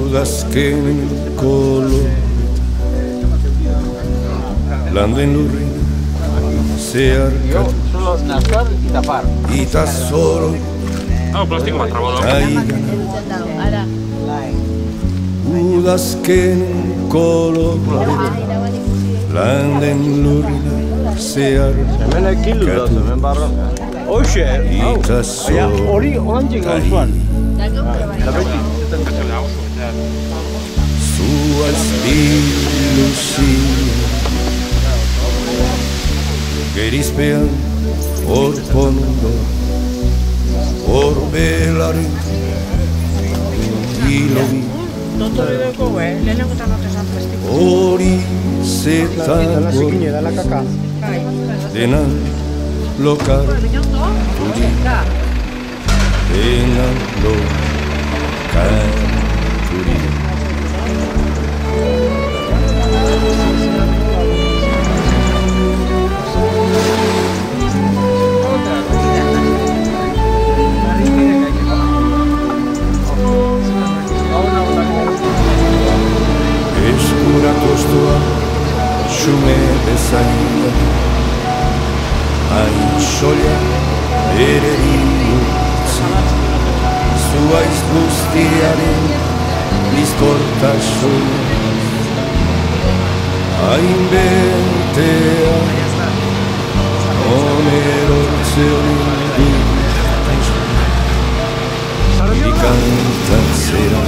Udazken koloreta landen lurrin zeharkatu Ita zoro aigana Udazken koloreta landen lurrin zeharkatu Ita zoro Sua ilusia gerizpean orpondo orbelaren hilogi hori zetan dena lokarturi dena lokarturi Eskura kostua xume bezain hain soia ere bihurtzi zuaiz guztiaren bizkortasun hain betea onerotze hori ikantatzera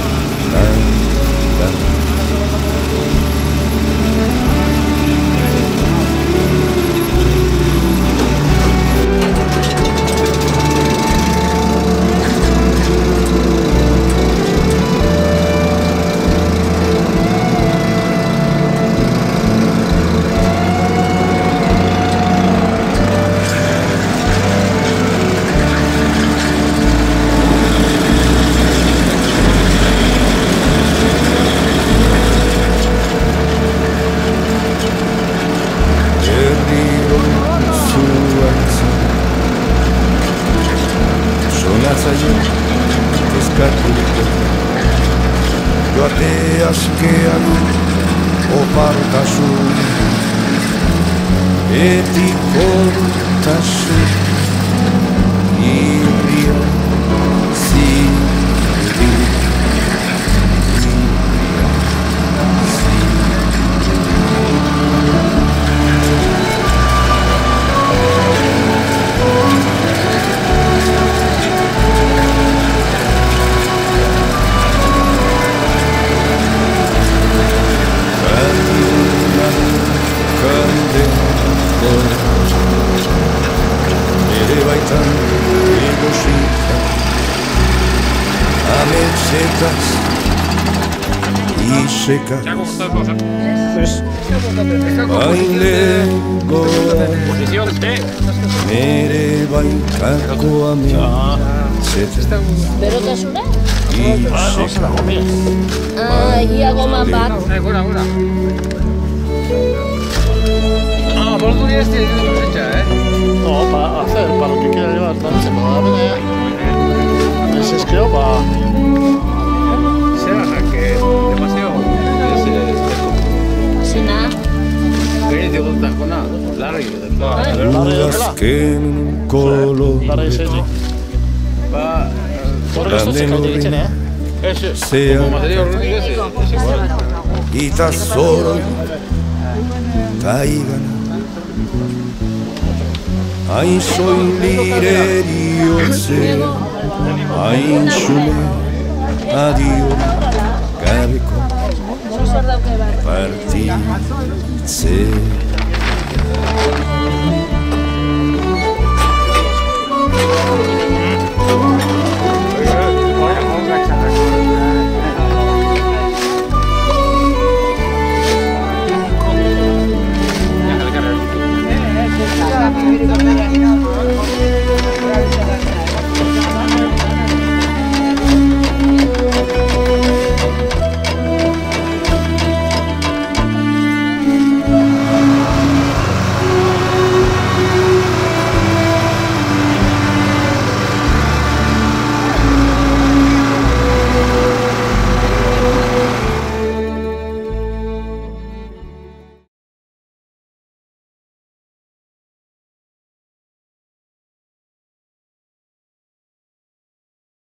nangan Joate askean opartasun etikortasun irria zirri Ere baitan egosita ametsetaz isekaz hain legoa nere baitako ametsetaz Berotasuna? isekaz Ia goman bat. Vos no tienes cosecha, ¿eh? No, para hacer, para lo que quiera llevar, tal, se me va a venir. Es que va. Será que demasiado es Zena? que de otra con nada, largo de Udazken koloreta va landen lurrin zeharkatu Ita zoro taigana hain soilire diotze hain xume adio gabeko partitze